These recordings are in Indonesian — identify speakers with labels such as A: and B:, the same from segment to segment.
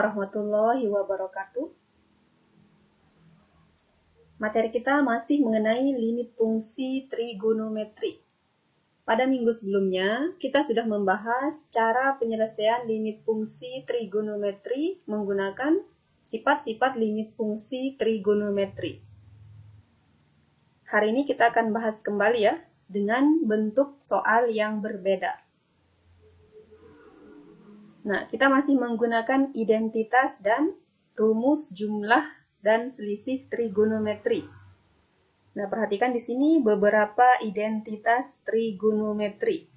A: warahmatullahi wabarakatuh. Materi kita masih mengenai limit fungsi trigonometri. Pada minggu sebelumnya, kita sudah membahas cara penyelesaian limit fungsi trigonometri menggunakan sifat-sifat limit fungsi trigonometri. Hari ini kita akan bahas kembali ya, dengan bentuk soal yang berbeda. Nah, kita masih menggunakan identitas dan rumus jumlah dan selisih trigonometri. Nah, perhatikan di sini beberapa identitas trigonometri.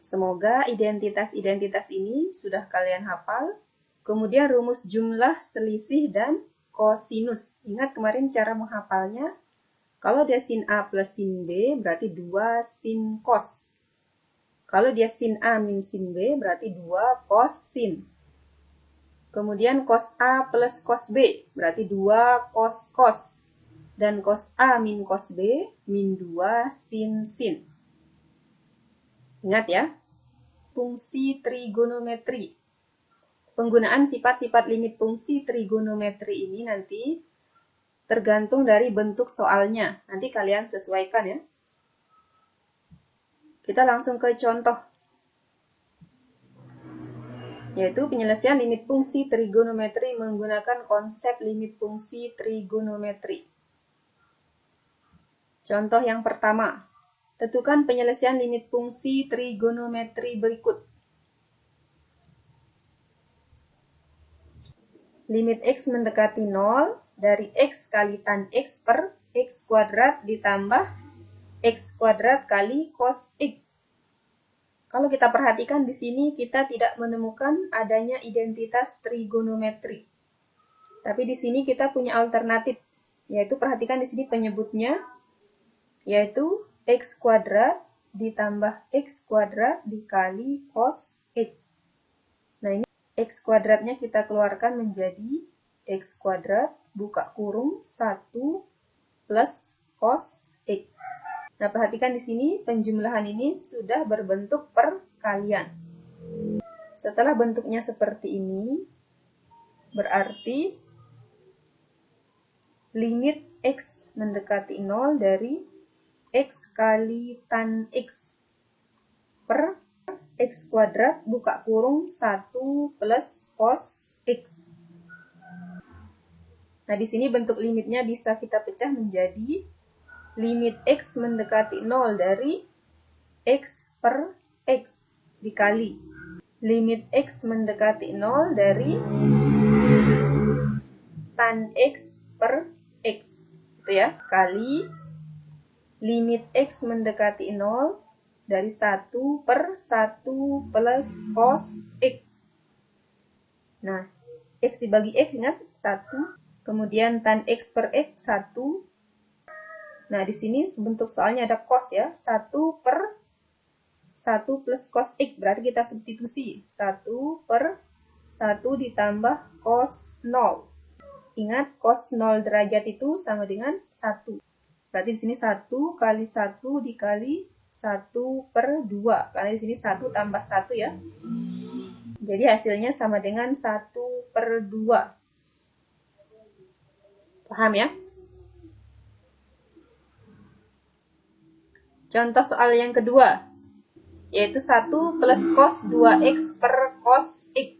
A: Semoga identitas-identitas ini sudah kalian hafal. Kemudian rumus jumlah, selisih, dan kosinus. Ingat kemarin cara menghafalnya. Kalau dia sin A plus sin B, berarti 2 sin cos. Kalau dia sin A min sin B, berarti 2 cos sin. Kemudian cos A plus cos B, berarti 2 cos cos. Dan cos A min cos B, min 2 sin sin. Ingat ya, fungsi trigonometri. Penggunaan sifat-sifat limit fungsi trigonometri ini nanti tergantung dari bentuk soalnya. Nanti kalian sesuaikan ya. Kita langsung ke contoh. Yaitu penyelesaian limit fungsi trigonometri menggunakan konsep limit fungsi trigonometri. Contoh yang pertama, tentukan penyelesaian limit fungsi trigonometri berikut. Limit X mendekati 0 dari X kali tan X per X kuadrat ditambah X kuadrat kali cos X. Kalau kita perhatikan di sini kita tidak menemukan adanya identitas trigonometri. Tapi di sini kita punya alternatif, yaitu perhatikan di sini penyebutnya, yaitu X kuadrat ditambah X kuadrat dikali cos X. Nah ini X kuadratnya kita keluarkan menjadi X kuadrat buka kurung 1 plus cos X. Nah, perhatikan di sini penjumlahan ini sudah berbentuk perkalian. Setelah bentuknya seperti ini, berarti limit X mendekati 0 dari X kali tan X per X kuadrat buka kurung 1 plus cos X. Nah, di sini bentuk limitnya bisa kita pecah menjadi limit X mendekati 0 dari X per X dikali limit X mendekati 0 dari tan X per X. Itu ya, kali limit X mendekati 0 dari 1 per 1 plus cos X. Nah, X dibagi X, ingat 1. Kemudian tan X per X 1. Nah, di sini bentuk soalnya ada cos ya. 1 per 1 plus cos X. Berarti kita substitusi. 1 per 1 ditambah cos 0. Ingat, cos 0 derajat itu sama dengan 1. Berarti di sini 1 kali 1 dikali 1 per 2. Karena di sini 1 tambah 1 ya. Jadi hasilnya sama dengan 1 per 2. Paham ya? Contoh soal yang kedua, yaitu 1 plus cos 2x per cos X.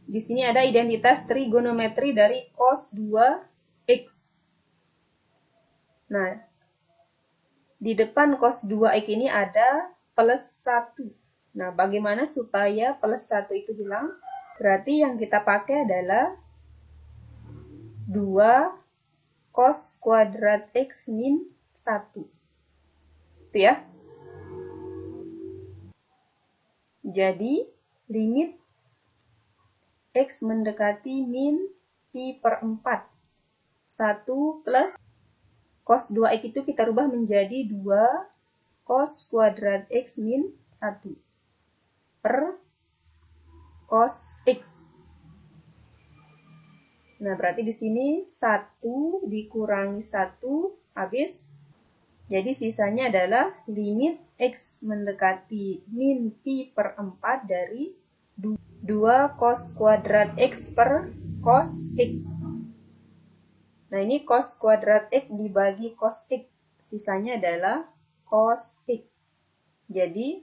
A: Di sini ada identitas trigonometri dari cos 2x. Nah, di depan cos 2x ini ada plus 1. Nah, bagaimana supaya plus 1 itu hilang? Berarti yang kita pakai adalah 2 cos kuadrat X min 1. Itu ya. Jadi, limit X mendekati min pi per 4. 1 plus cos 2x itu kita rubah menjadi 2 cos kuadrat X min 1 per cos X. Nah, berarti di sini 1 dikurangi 1 habis Jadi sisanya adalah limit X mendekati min pi per 4 dari 2 cos kuadrat X per cos X. Nah, ini cos kuadrat X dibagi cos X. Sisanya adalah cos X. Jadi,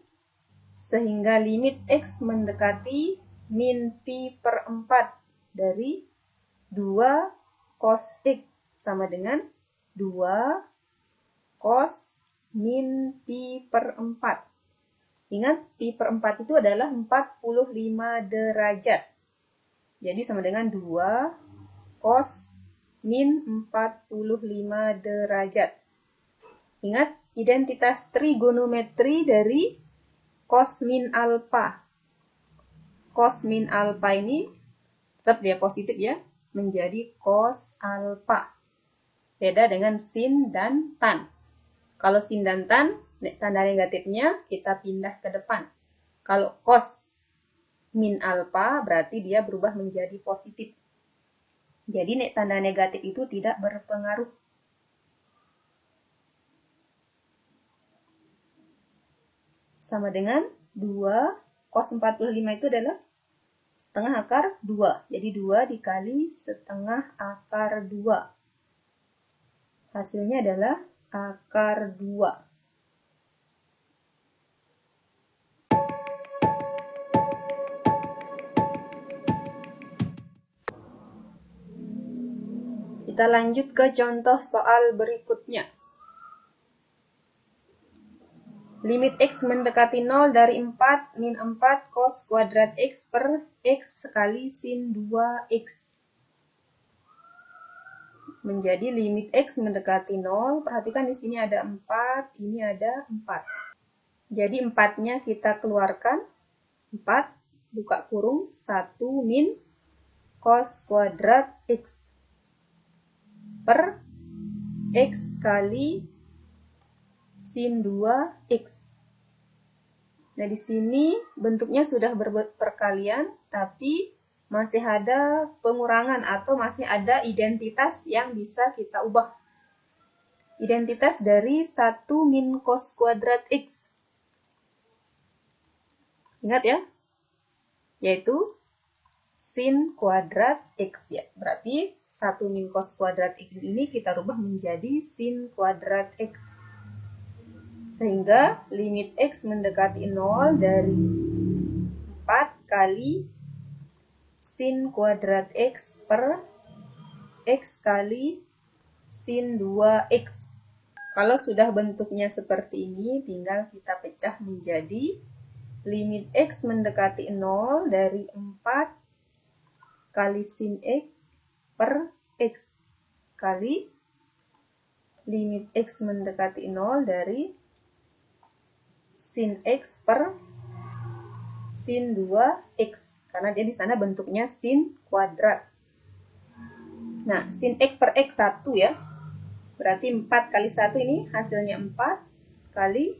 A: sehingga limit X mendekati min pi per 4 dari 2 cos X sama dengan 2 cos min pi per 4. Ingat, pi per 4 itu adalah 45 derajat. Jadi sama dengan 2 cos min 45 derajat. Ingat, identitas trigonometri dari cos min alfa. Cos min alfa ini tetap dia positif ya, menjadi cos alfa. Beda dengan sin dan tan. Kalau sin dan tan, tanda negatifnya kita pindah ke depan. Kalau cos min alfa, berarti dia berubah menjadi positif. Jadi tanda negatif itu tidak berpengaruh. Sama dengan 2 cos 45 itu adalah setengah akar 2. Jadi 2 dikali setengah akar 2. Hasilnya adalah akar 2. Kita lanjut ke contoh soal berikutnya. Limit X mendekati 0 dari 4 min 4 cos kuadrat X per X kali sin 2X. Menjadi limit X mendekati 0. Perhatikan di sini ada 4, ini ada 4. Jadi 4-nya kita keluarkan. 4, buka kurung, 1 min cos kuadrat X per X kali sin 2X. Nah, di sini bentuknya sudah berperkalian, tapi masih ada pengurangan atau masih ada identitas yang bisa kita ubah. Identitas dari 1 min cos kuadrat X. Ingat ya? Yaitu sin kuadrat X ya. Berarti 1 min cos kuadrat X ini kita rubah menjadi sin kuadrat X. Sehingga limit X mendekati 0 dari 4 kali sin kuadrat X per X kali sin 2X. Kalau sudah bentuknya seperti ini, tinggal kita pecah menjadi limit X mendekati 0 dari 4 kali sin X per X kali limit X mendekati 0 dari sin X per sin 2X. Karena dia di sana bentuknya sin kuadrat. Nah, sin X per X 1 ya. Berarti 4 kali 1 ini hasilnya 4 kali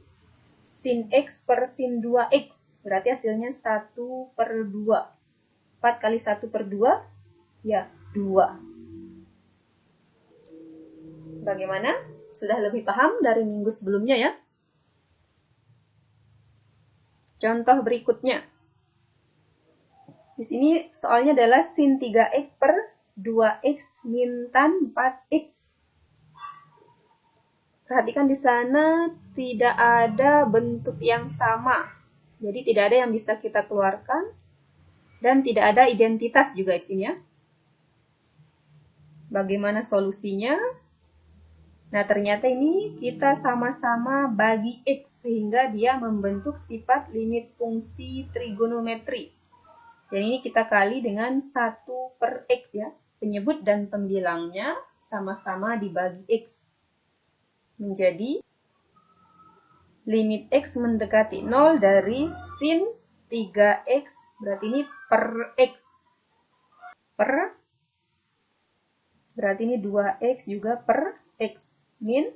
A: sin X per sin 2X. Berarti hasilnya 1 per 2. 4 kali 1 per 2, ya 2. Bagaimana? Sudah lebih paham dari minggu sebelumnya ya? Contoh berikutnya. Di sini soalnya adalah sin 3X per 2X min tan 4X. Perhatikan di sana tidak ada bentuk yang sama. Jadi tidak ada yang bisa kita keluarkan. Dan tidak ada identitas juga di sini ya. Bagaimana solusinya? Nah, ternyata ini kita sama-sama bagi X sehingga dia membentuk sifat limit fungsi trigonometri. Dan ini kita kali dengan 1 per X ya. Penyebut dan pembilangnya sama-sama dibagi X. Menjadi limit X mendekati 0 dari sin 3X. Berarti ini per X. Berarti ini 2X juga per X. Min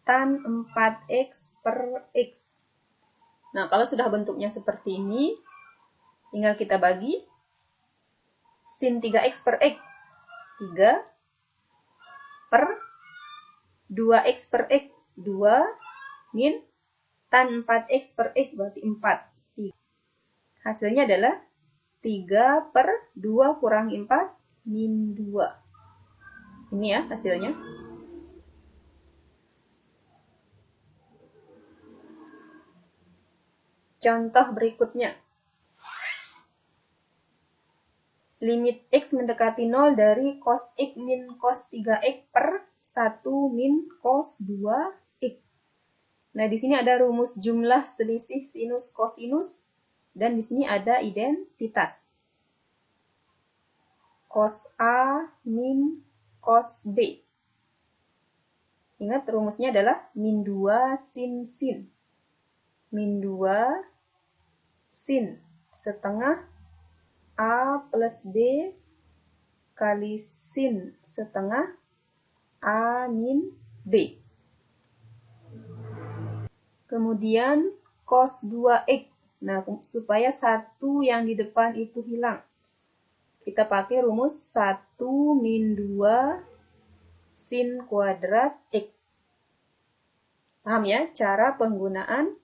A: tan 4X per X. Nah, kalau sudah bentuknya seperti ini, tinggal kita bagi sin 3X per X. 3 per 2X per X. 2 min tan 4x per x berarti 4. Hasilnya adalah 3 per 2 kurangi 4 min 2. Ini ya hasilnya. Contoh berikutnya. Limit x mendekati 0 dari cos x min cos 3x per 1 min cos 2x. Nah, di sini ada rumus jumlah selisih sinus kosinus dan di sini ada identitas. Cos A min cos B. Ingat rumusnya adalah min 2 sin sin. Min 2 sin setengah A plus B kali sin setengah A min B. Kemudian cos 2x. Nah, supaya satu yang di depan itu hilang, kita pakai rumus 1 min 2 sin kuadrat x. Paham ya cara penggunaan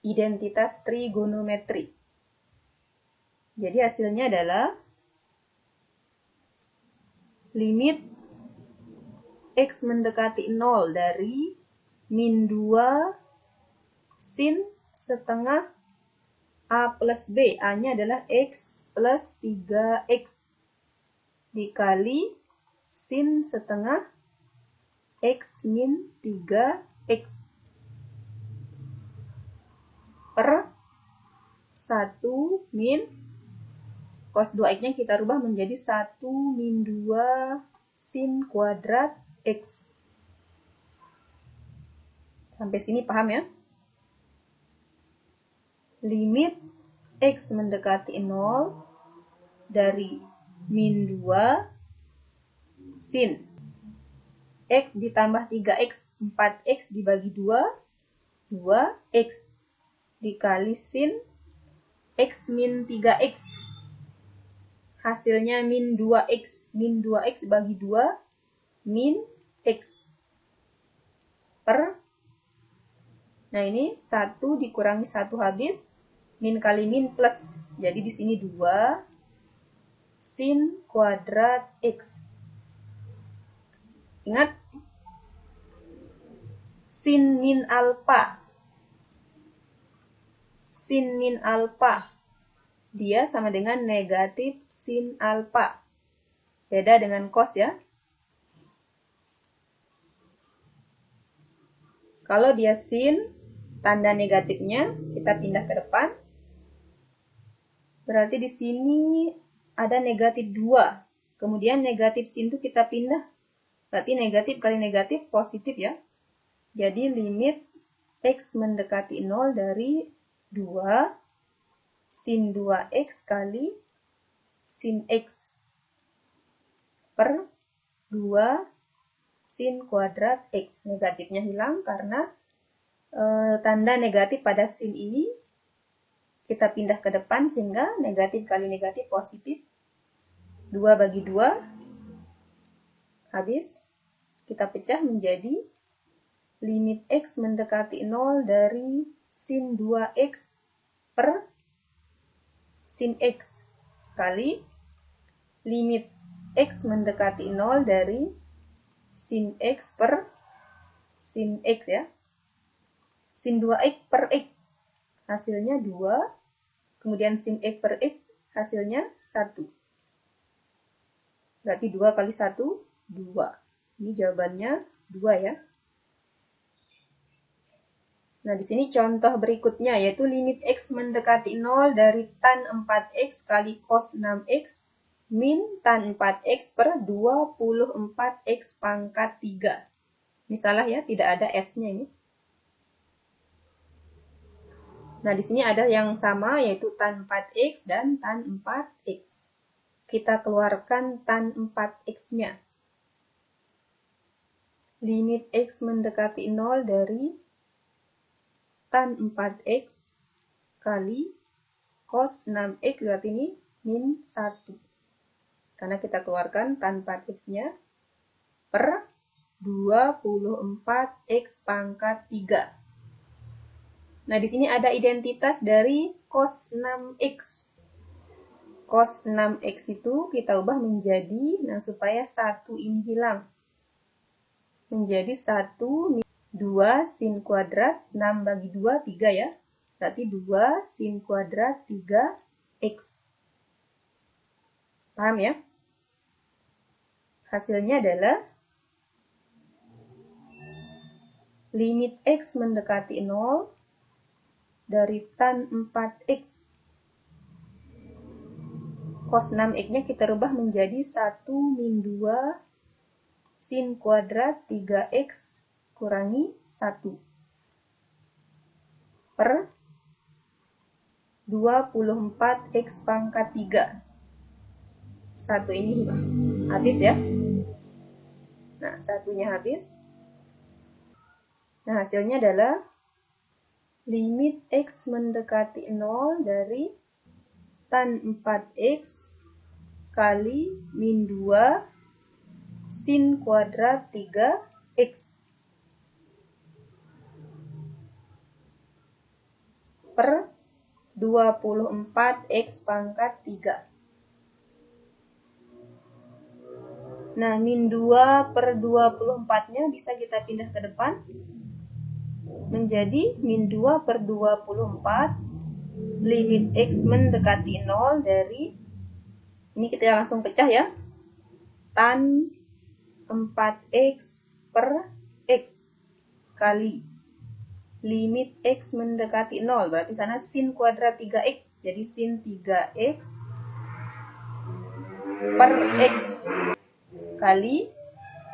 A: identitas trigonometri? Jadi hasilnya adalah limit x mendekati 0 dari min 2 sin setengah A plus B. A-nya adalah x plus 3x dikali sin setengah x min 3x per 1 min cos 2x-nya kita rubah menjadi 1 min 2 sin kuadrat x. Sampai sini paham ya? Limit x mendekati 0 dari min 2 sin x ditambah 3x, 4x dibagi 2, 2x dikali sin x min 3x. Hasilnya min 2x. Min 2x bagi 2, min x. Per, nah ini 1 dikurangi 1 habis, min kali min plus. Jadi di sini 2 sin kuadrat x. Ingat, sin min alfa. Sin min alfa. Dia sama dengan negatif sin alfa. Beda dengan cos ya. Kalau dia sin, tanda negatifnya kita pindah ke depan. Berarti di sini ada negatif 2. Kemudian negatif sin itu kita pindah. Berarti negatif kali negatif positif ya. Jadi limit x mendekati 0 dari 2 sin 2x kali sin x per 2 sin kuadrat x. Negatifnya hilang karena tanda negatif pada sin ini kita pindah ke depan sehingga negatif kali negatif positif. 2 bagi 2 habis. Kita pecah menjadi limit x mendekati 0 dari sin 2x per sin x kali limit x mendekati 0 dari sin x per sin x ya. Sin 2x per x hasilnya 2. Kemudian sin x per x hasilnya 1. Berarti 2 kali 1, 2. Ini jawabannya 2 ya. Nah, di sini contoh berikutnya yaitu limit x mendekati 0 dari tan 4x kali cos 6x min tan 4x per 24x pangkat 3. Ini salah ya, tidak ada s-nya ini. Nah, di sini ada yang sama yaitu tan 4x dan tan 4x. Kita keluarkan tan 4x-nya. Limit x mendekati 0 dari tan 4x kali cos 6x berarti ini min 1. Karena kita keluarkan tan 4x-nya per 24x pangkat 3. Nah, di sini ada identitas dari cos 6x. Cos 6x itu kita ubah menjadi, nah supaya 1 ini hilang. Menjadi 1 2 sin kuadrat, 6 bagi 2, 3 ya. Berarti 2 sin kuadrat 3x. Paham ya? Hasilnya adalah limit x mendekati 0 dari tan 4x. Cos 6x-nya kita rubah menjadi 1 min 2 sin kuadrat 3x kurangi 1 per 24x pangkat 3. 1 ini habis ya. Nah, satunya habis. Nah, hasilnya adalah limit x mendekati 0 dari tan 4x kali min 2 sin kuadrat 3x per 24x pangkat 3. Nah, min 2 per 24-nya bisa kita pindah ke depan menjadi min 2 per 24 limit x mendekati 0 dari, ini kita langsung pecah ya, tan 4x per x kali limit x mendekati 0, berarti sana sin kuadrat 3x, jadi sin 3x per x kali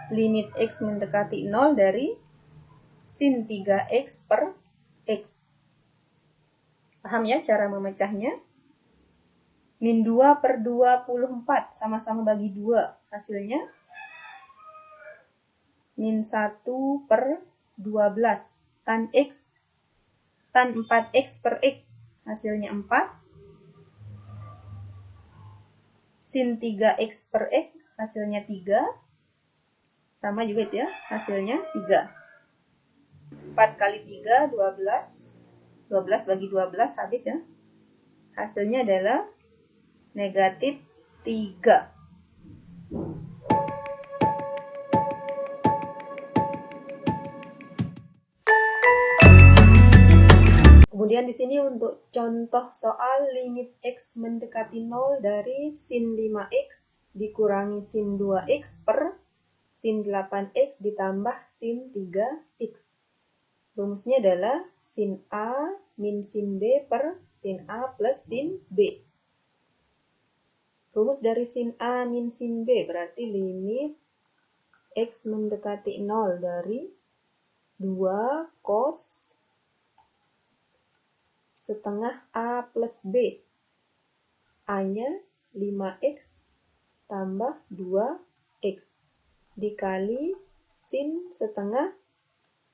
A: limit x mendekati 0 dari sin 3x per x. Paham ya cara memecahnya? Min 2 per 24 sama-sama bagi 2. Hasilnya min 1 per 12. Tan x, tan 4x per x. Hasilnya 4. Sin 3x per x. Hasilnya 3. Sama juga itu ya. Hasilnya 3. 4 kali 3, 12. 12 bagi 12 habis ya. Hasilnya adalah negatif 3. Kemudian di sini untuk contoh soal limit x mendekati 0 dari sin 5x dikurangi sin 2x per sin 8x ditambah sin 3x. Rumusnya adalah sin A min sin B per sin A plus sin B. Rumus dari sin A min sin B berarti limit x mendekati 0 dari 2 cos setengah A plus B. A-nya 5x tambah 2x dikali sin setengah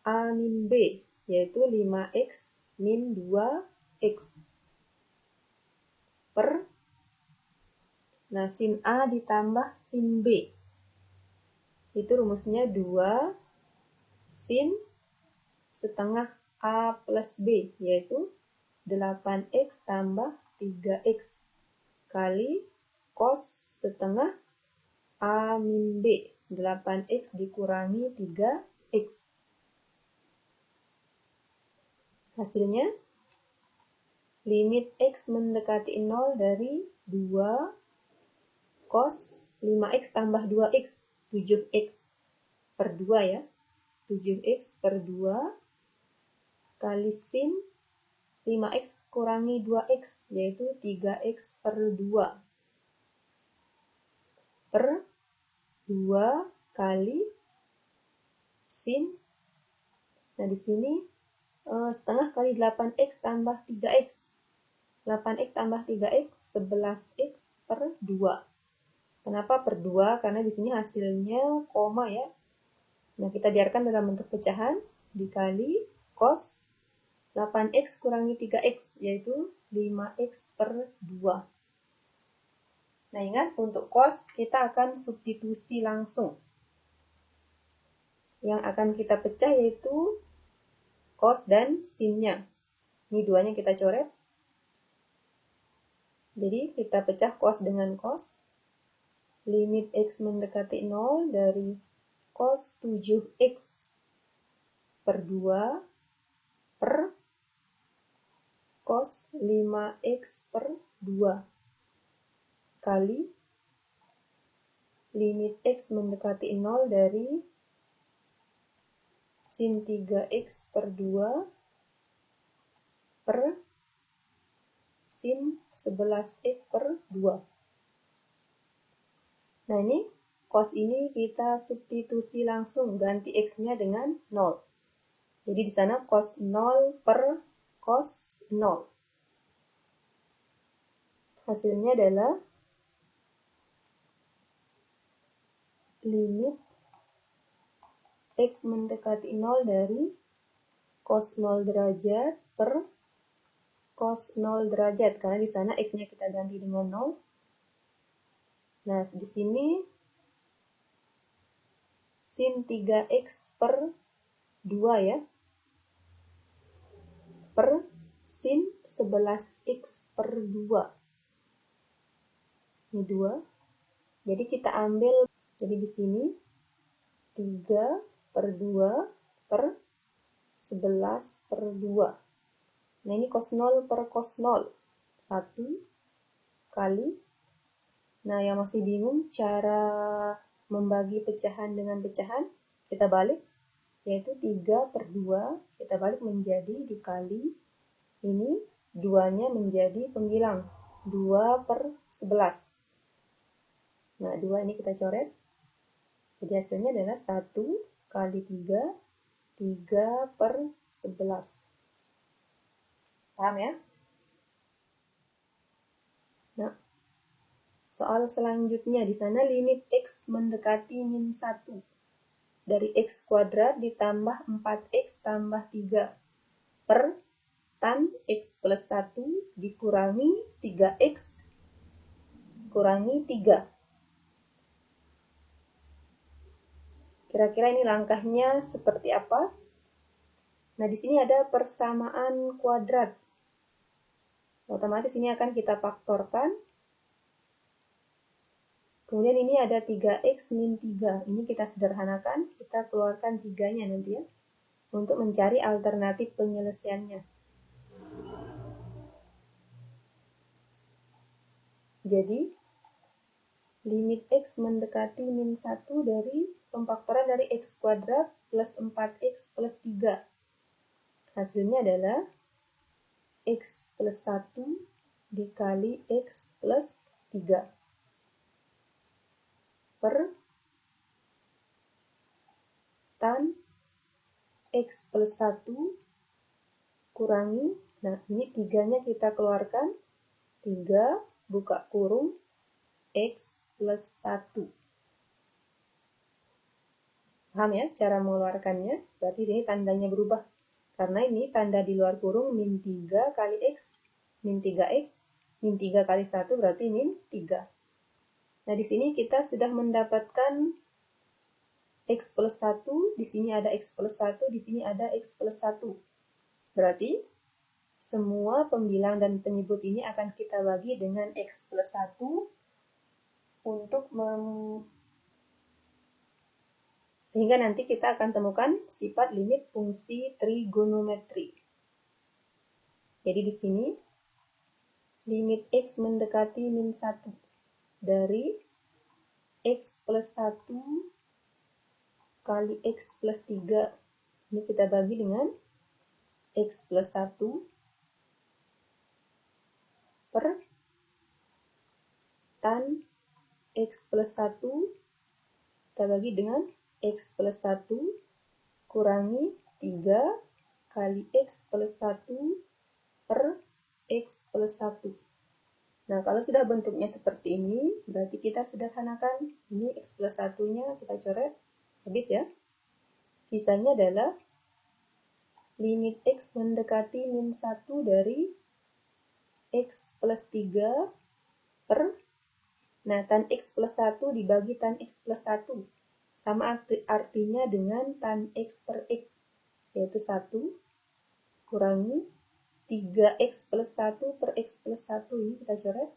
A: A min B, yaitu 5x min 2x per, nah sin A ditambah sin B, itu rumusnya 2 sin setengah A plus B, yaitu 8x tambah 3x kali cos setengah A min B, 8x dikurangi 3x. Hasilnya, limit x mendekati 0 dari 2 cos 5x tambah 2x, 7x per 2 ya. 7x per 2 kali sin 5x kurangi 2x, yaitu 3x per 2 per 2 kali sin, nah di sini setengah kali 8x tambah 3x. 8x tambah 3x, 11x per 2. Kenapa per 2? Karena di sini hasilnya koma ya. Nah, kita biarkan dalam bentuk pecahan, dikali cos 8x kurangi 3x, yaitu 5x per 2. Nah, ingat, untuk cos kita akan substitusi langsung. Yang akan kita pecah yaitu cos dan sinnya. Ini duanya kita coret. Jadi kita pecah cos dengan cos. Limit X mendekati 0 dari cos 7X per 2 per cos 5X per 2 kali limit X mendekati 0 dari sin 3X per 2 per sin 11X per 2. Nah ini cos ini kita substitusi langsung, ganti X-nya dengan 0. Jadi di sana cos 0 per cos 0. Hasilnya adalah limit X mendekati 0 dari cos 0 derajat per cos 0 derajat. Karena di sana X-nya kita ganti dengan 0. Nah, di sini sin 3X per 2 ya. Per sin 11X per 2. Ini 2. Jadi kita ambil, jadi di sini 3 per 2 per 11 per 2. Nah ini cos 0 per cos 0. 1 kali. Nah yang masih bingung cara membagi pecahan dengan pecahan, kita balik. Yaitu 3 per 2, kita balik menjadi dikali. Ini 2-nya menjadi pembilang. 2 per 11. Nah 2 ini kita coret. Jadi hasilnya adalah 1 kali 3, 3 per 11. Paham ya? Nah, soal selanjutnya di sana limit X mendekati min 1 dari X kuadrat ditambah 4X tambah 3 per tan X plus 1 dikurangi 3X kurangi 3. Kira-kira ini langkahnya seperti apa? Nah, di sini ada persamaan kuadrat. Otomatis ini akan kita faktorkan. Kemudian ini ada 3X min 3. Ini kita sederhanakan, kita keluarkan 3-nya nanti ya. Untuk mencari alternatif penyelesaiannya. Jadi, limit X mendekati min 1 dari pemfaktoran dari X kuadrat plus 4X plus 3. Hasilnya adalah X plus 1 dikali X plus 3 per tan X plus 1 kurangi, nah ini 3-nya kita keluarkan, 3 buka kurung X plus 1. Paham ya cara mengeluarkannya? Berarti ini tandanya berubah. Karena ini tanda di luar kurung min 3 kali X, min 3X, min 3 kali 1 berarti min 3. Nah, di sini kita sudah mendapatkan X plus 1, di sini ada X plus 1, di sini ada X plus 1. Berarti, semua pembilang dan penyebut ini akan kita bagi dengan X plus 1 untuk sehingga nanti kita akan temukan sifat limit fungsi trigonometri. Jadi di sini, limit X mendekati min 1 dari X plus 1 kali X plus 3. Ini kita bagi dengan X plus 1 per tan X plus 1 kita bagi dengan X plus 1 kurangi 3 kali X plus 1 per X plus 1. Nah, kalau sudah bentuknya seperti ini, berarti kita sederhanakan. Ini X plus 1-nya kita coret. Habis ya. Sisanya adalah limit X mendekati min 1 dari X plus 3 per, nah tan X plus 1 dibagi tan X plus 1. sama artinya dengan tan X per X, yaitu 1 kurangi 3X plus 1 per X plus 1, ini kita coret,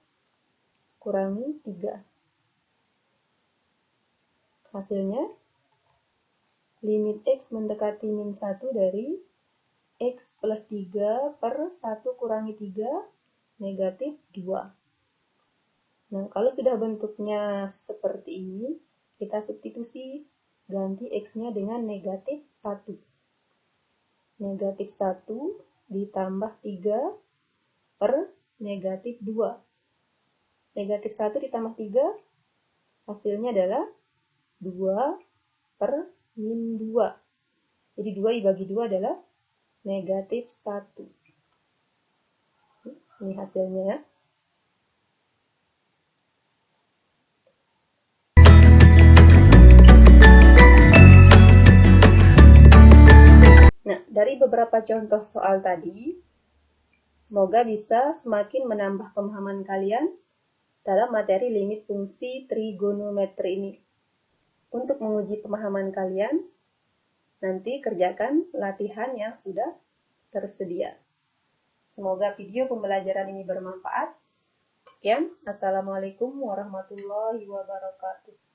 A: kurangi 3. Hasilnya, limit X mendekati min 1 dari X plus 3 per 1 kurangi 3, negatif 2. Nah, kalau sudah bentuknya seperti ini, kita substitusi, ganti X-nya dengan negatif 1. Negatif 1 ditambah 3 per negatif 2. Negatif 1 ditambah 3, hasilnya adalah 2 per min 2. Jadi 2 dibagi 2 adalah negatif 1. Ini hasilnya ya. Nah, dari beberapa contoh soal tadi, semoga bisa semakin menambah pemahaman kalian dalam materi limit fungsi trigonometri ini. Untuk menguji pemahaman kalian, nanti kerjakan latihan yang sudah tersedia. Semoga video pembelajaran ini bermanfaat. Sekian, Assalamualaikum warahmatullahi wabarakatuh.